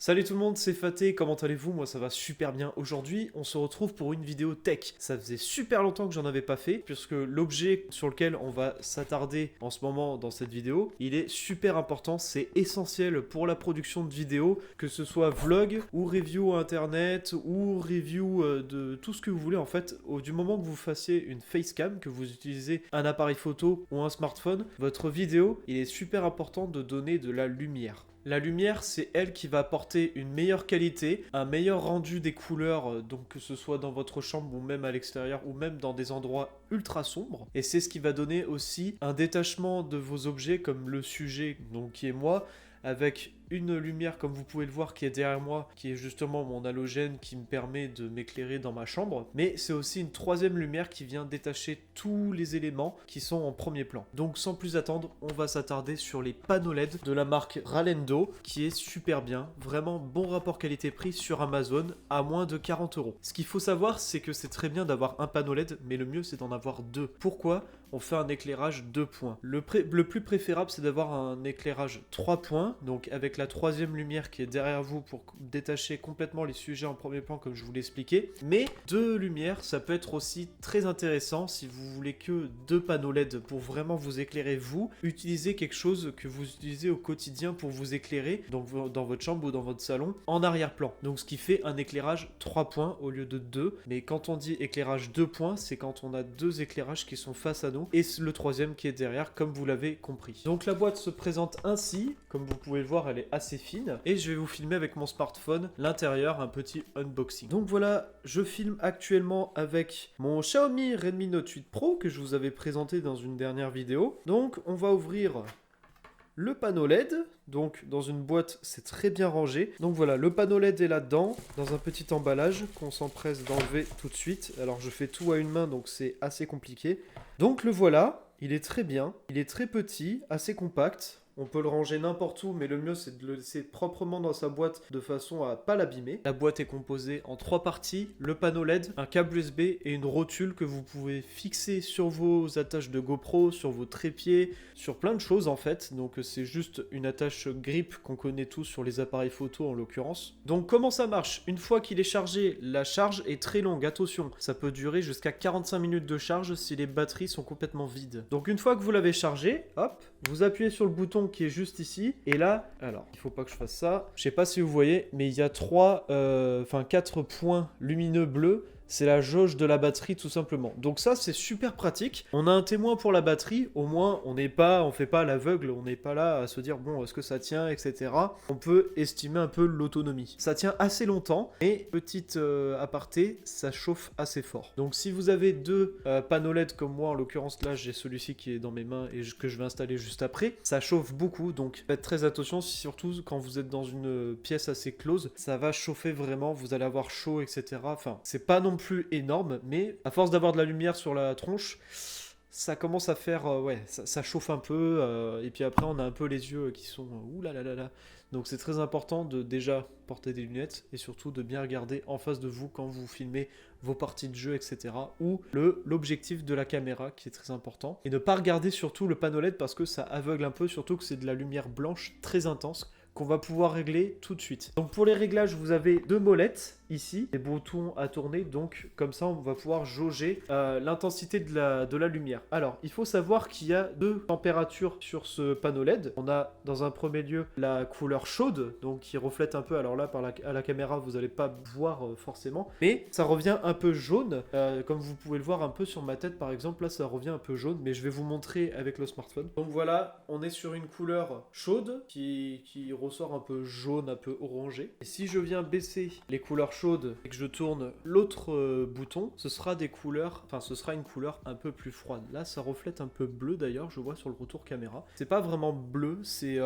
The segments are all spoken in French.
Salut tout le monde, c'est Faté, comment allez-vous? Moi ça va super bien. Aujourd'hui, on se retrouve pour une vidéo tech. Ça faisait super longtemps que j'en avais pas fait, puisque l'objet sur lequel on va s'attarder en ce moment dans cette vidéo, il est super important, c'est essentiel pour la production de vidéos, que ce soit vlog, ou review internet, ou review de tout ce que vous voulez en fait. Du moment que vous fassiez une facecam, que vous utilisez un appareil photo ou un smartphone, votre vidéo, il est super important de donner de la lumière. La lumière, c'est elle qui va apporter une meilleure qualité, un meilleur rendu des couleurs, donc que ce soit dans votre chambre ou même à l'extérieur ou même dans des endroits ultra sombres. Et c'est ce qui va donner aussi un détachement de vos objets comme le sujet, donc qui est moi, avec une lumière comme vous pouvez le voir qui est derrière moi, qui est justement mon halogène qui me permet de m'éclairer dans ma chambre, mais c'est aussi une troisième lumière qui vient détacher tous les éléments qui sont en premier plan. Donc sans plus attendre, on va s'attarder sur les panneaux LED de la marque Ralendo, qui est super bien, vraiment bon rapport qualité-prix sur Amazon à moins de 40 euros. Ce qu'il faut savoir, c'est que c'est très bien d'avoir un panneau LED, mais le mieux c'est d'en avoir deux. Pourquoi ? On fait un éclairage 2 points. Le plus préférable, c'est d'avoir un éclairage 3 points, donc avec la troisième lumière qui est derrière vous pour détacher complètement les sujets en premier plan comme je vous l'ai expliqué. Mais deux lumières, ça peut être aussi très intéressant si vous voulez que deux panneaux LED pour vraiment vous éclairer vous. Utilisez quelque chose que vous utilisez au quotidien pour vous éclairer, donc dans votre chambre ou dans votre salon, en arrière-plan. Donc ce qui fait un éclairage 3 points au lieu de 2. Mais quand on dit éclairage 2 points, c'est quand on a deux éclairages qui sont face à nous et le troisième qui est derrière, comme vous l'avez compris. Donc la boîte se présente ainsi, comme vous pouvez le voir, elle est assez fine, et je vais vous filmer avec mon smartphone l'intérieur, un petit unboxing. Donc voilà, je filme actuellement avec mon Xiaomi Redmi Note 8 Pro que je vous avais présenté dans une dernière vidéo. Donc on va ouvrir le panneau LED, donc dans une boîte c'est très bien rangé. Donc voilà, le panneau LED est là-dedans, dans un petit emballage qu'on s'empresse d'enlever tout de suite. Alors je fais tout à une main donc c'est assez compliqué. Donc le voilà, il est très bien, il est très petit, assez compact. On peut le ranger n'importe où, mais le mieux c'est de le laisser proprement dans sa boîte de façon à pas l'abîmer. La boîte est composée en 3 parties, le panneau LED, un câble USB et une rotule que vous pouvez fixer sur vos attaches de GoPro, sur vos trépieds, sur plein de choses en fait. Donc c'est juste une attache grip qu'on connaît tous sur les appareils photo en l'occurrence. Donc comment ça marche? Une fois qu'il est chargé, la charge est très longue, attention, ça peut durer jusqu'à 45 minutes de charge si les batteries sont complètement vides. Donc une fois que vous l'avez chargé, hop, vous appuyez sur le bouton qui est juste ici, et là, alors, il faut pas que je fasse ça, je sais pas si vous voyez, mais il y a 4 points lumineux bleus. C'est la jauge de la batterie tout simplement. Donc ça c'est super pratique. On a un témoin pour la batterie, au moins on fait pas à l'aveugle, on n'est pas là à se dire bon est-ce que ça tient, etc. On peut estimer un peu l'autonomie. Ça tient assez longtemps et petite aparté, ça chauffe assez fort. Donc si vous avez deux panneaux LED comme moi, en l'occurrence là j'ai celui-ci qui est dans mes mains et que je vais installer juste après, ça chauffe beaucoup donc faites très attention, surtout quand vous êtes dans une pièce assez close, ça va chauffer vraiment, vous allez avoir chaud, etc. Enfin c'est pas non plus énorme, mais à force d'avoir de la lumière sur la tronche, ça commence à faire, ça chauffe un peu, et puis après on a un peu les yeux qui sont ouh là là là là. Donc c'est très important de déjà porter des lunettes et surtout de bien regarder en face de vous quand vous filmez vos parties de jeu, etc. Ou l'objectif de la caméra qui est très important. Et ne pas regarder surtout le panneau LED parce que ça aveugle un peu, surtout que c'est de la lumière blanche très intense qu'on va pouvoir régler tout de suite. Donc pour les réglages, vous avez deux molettes ici, des boutons à tourner, donc comme ça on va pouvoir jauger l'intensité de la lumière. Alors il faut savoir qu'il y a deux températures sur ce panneau LED. On a dans un premier lieu la couleur chaude, donc qui reflète un peu, alors là à la caméra vous n'allez pas voir forcément, mais ça revient un peu jaune, comme vous pouvez le voir un peu sur ma tête par exemple, là ça revient un peu jaune, mais je vais vous montrer avec le smartphone. Donc voilà, on est sur une couleur chaude qui ressort un peu jaune, un peu orangé. Et si je viens baisser les couleurs chaudes et que je tourne l'autre bouton, ce sera une couleur un peu plus froide. Là, ça reflète un peu bleu d'ailleurs, je vois sur le retour caméra. C'est pas vraiment bleu, c'est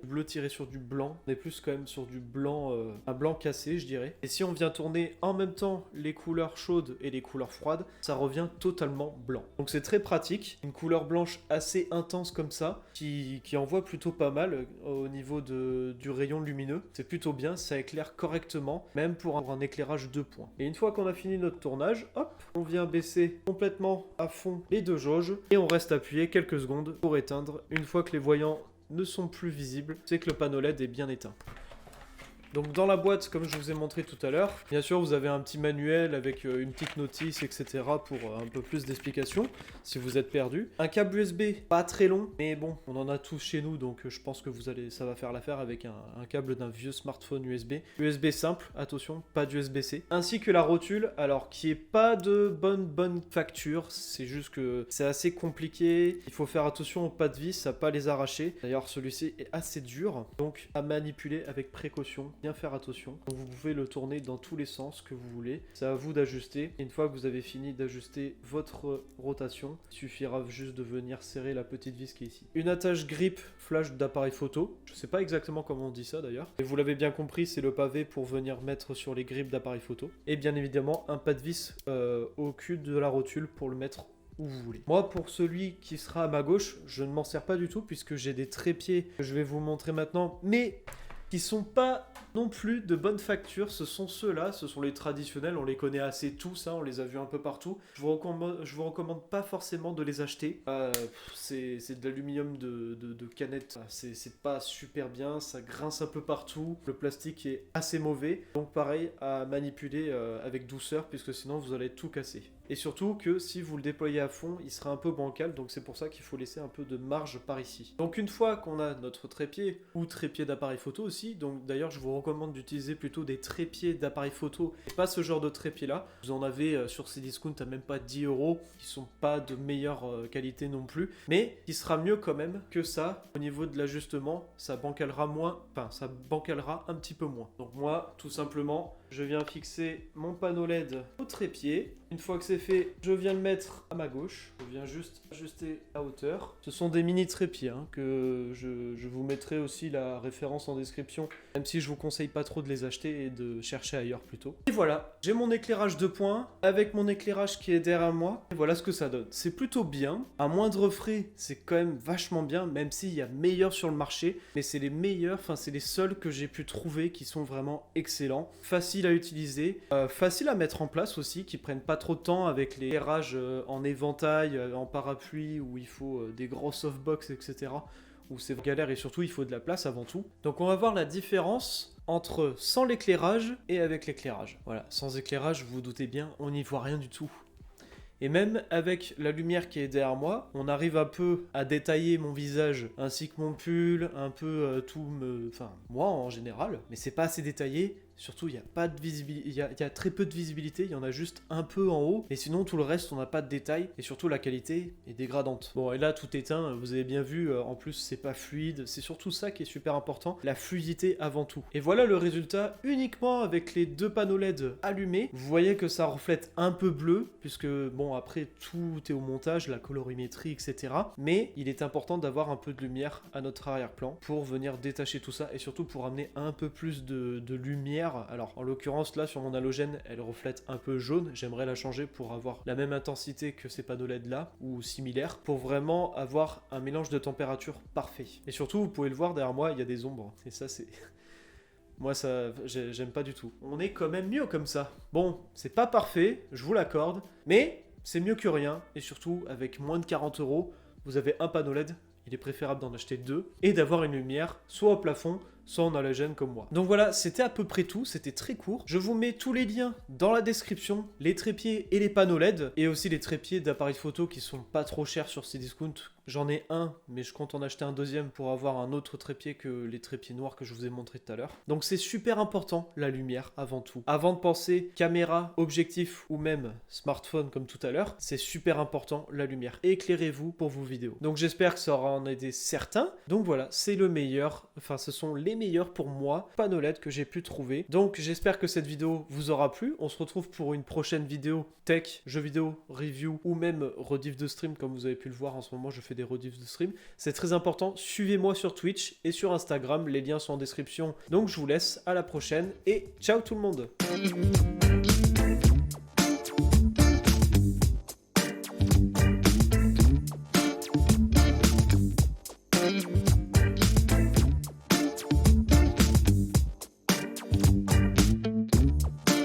bleu tiré sur du blanc. On est plus quand même sur du blanc, un blanc cassé, je dirais. Et si on vient tourner en même temps les couleurs chaudes et les couleurs froides, ça revient totalement blanc. Donc c'est très pratique. Une couleur blanche assez intense comme ça, qui envoie plutôt pas mal au niveau du rayon lumineux. C'est plutôt bien, ça éclaire correctement, même pour un éclairage 2 points. Et une fois qu'on a fini notre tournage, hop, on vient baisser complètement à fond les deux jauges et on reste appuyé quelques secondes pour éteindre. Une fois que les voyants ne sont plus visibles, c'est que le panneau LED est bien éteint. Donc dans la boîte, comme je vous ai montré tout à l'heure, bien sûr vous avez un petit manuel avec une petite notice, etc. pour un peu plus d'explications si vous êtes perdu. Un câble USB, pas très long, mais bon, on en a tous chez nous, donc je pense que ça va faire l'affaire avec un câble d'un vieux smartphone USB. USB simple, attention, pas d'USB-C. Ainsi que la rotule, alors qui est pas de bonne facture, c'est juste que c'est assez compliqué. Il faut faire attention aux pas de vis, à pas les arracher. D'ailleurs celui-ci est assez dur, donc à manipuler avec précaution, bien faire attention. Donc, vous pouvez le tourner dans tous les sens que vous voulez. C'est à vous d'ajuster. Une fois que vous avez fini d'ajuster votre rotation, il suffira juste de venir serrer la petite vis qui est ici. Une attache grip flash d'appareil photo. Je sais pas exactement comment on dit ça d'ailleurs. Et vous l'avez bien compris, c'est le pavé pour venir mettre sur les grippes d'appareil photo. Et bien évidemment un pas de vis au cul de la rotule pour le mettre où vous voulez. Moi, pour celui qui sera à ma gauche, je ne m'en sers pas du tout puisque j'ai des trépieds que je vais vous montrer maintenant, mais qui sont pas non plus de bonne facture. Ce sont ceux-là, ce sont les traditionnels, on les connaît assez tous, hein, on les a vus un peu partout. Je vous recommande pas forcément de les acheter. C'est de l'aluminium de canette, c'est pas super bien, ça grince un peu partout, le plastique est assez mauvais, donc pareil à manipuler avec douceur puisque sinon vous allez tout casser. Et surtout que si vous le déployez à fond, il sera un peu bancal, donc c'est pour ça qu'il faut laisser un peu de marge par ici. Donc une fois qu'on a notre trépied, ou trépied d'appareil photo aussi, donc d'ailleurs je vous recommande d'utiliser plutôt des trépieds d'appareil photo, et pas ce genre de trépied là. Vous en avez sur Cdiscount à même pas 10 €, qui sont pas de meilleure qualité non plus, mais qui sera mieux quand même que ça. Au niveau de l'ajustement, ça bancalera un petit peu moins. Donc moi, tout simplement, je viens fixer mon panneau LED au trépied. Une fois que c'est fait, je viens le mettre à ma gauche. Je viens juste ajuster la hauteur. Ce sont des mini trépieds hein, que je vous mettrai aussi la référence en description. Même si je vous conseille pas trop de les acheter et de chercher ailleurs plutôt. Et voilà, j'ai mon éclairage de points avec mon éclairage qui est derrière moi. Et voilà ce que ça donne. C'est plutôt bien. À moindre frais, c'est quand même vachement bien, même s'il y a meilleur sur le marché. Mais c'est les meilleurs, enfin c'est les seuls que j'ai pu trouver qui sont vraiment excellents. Facile à utiliser, facile à mettre en place aussi, qui prennent pas trop de temps avec les éclairages en éventail, en parapluie, où il faut des gros softbox, etc. Où c'est galère et surtout il faut de la place avant tout. Donc on va voir la différence entre sans l'éclairage et avec l'éclairage. Voilà, sans éclairage, vous vous doutez bien, on n'y voit rien du tout. Et même avec la lumière qui est derrière moi, on arrive un peu à détailler mon visage, ainsi que mon pull, un peu enfin moi en général, mais c'est pas assez détaillé. Surtout, il y a pas de visibilité, il y a très peu de visibilité, il y en a juste un peu en haut, et sinon tout le reste on n'a pas de détails, et surtout la qualité est dégradante. Bon, et là tout éteint, vous avez bien vu, en plus c'est pas fluide, c'est surtout ça qui est super important, la fluidité avant tout. Et voilà le résultat uniquement avec les deux panneaux LED allumés. Vous voyez que ça reflète un peu bleu, puisque bon après tout est au montage, la colorimétrie, etc. Mais il est important d'avoir un peu de lumière à notre arrière-plan pour venir détacher tout ça, et surtout pour amener un peu plus de lumière. Alors en l'occurrence là sur mon halogène elle reflète un peu jaune, j'aimerais la changer pour avoir la même intensité que ces panneaux LED là ou similaire pour vraiment avoir un mélange de température parfait. Et surtout vous pouvez le voir derrière moi il y a des ombres et ça c'est... Moi ça j'aime pas du tout. On est quand même mieux comme ça. Bon c'est pas parfait, je vous l'accorde, mais c'est mieux que rien et surtout avec moins de 40 € vous avez un panneau LED. Il est préférable d'en acheter deux et d'avoir une lumière soit au plafond, soit en halogène comme moi. Donc voilà, c'était à peu près tout, c'était très court. Je vous mets tous les liens dans la description, les trépieds et les panneaux LED, et aussi les trépieds d'appareils photo qui sont pas trop chers sur Cdiscount. J'en ai un, mais je compte en acheter un deuxième pour avoir un autre trépied que les trépieds noirs que je vous ai montré tout à l'heure. Donc c'est super important, la lumière avant tout. Avant de penser caméra, objectif ou même smartphone comme tout à l'heure, c'est super important la lumière. Éclairez-vous pour vos vidéos. Donc j'espère que ça aura en aidé certains. Donc voilà, c'est le meilleur, enfin ce sont les meilleurs pour moi panneaux LED que j'ai pu trouver. Donc j'espère que cette vidéo vous aura plu. On se retrouve pour une prochaine vidéo tech, jeux vidéo, review ou même rediff de stream comme vous avez pu le voir en ce moment je fais des rediffs de stream. C'est très important, suivez-moi sur Twitch et sur Instagram, les liens sont en description. Donc je vous laisse, à la prochaine et ciao tout le monde.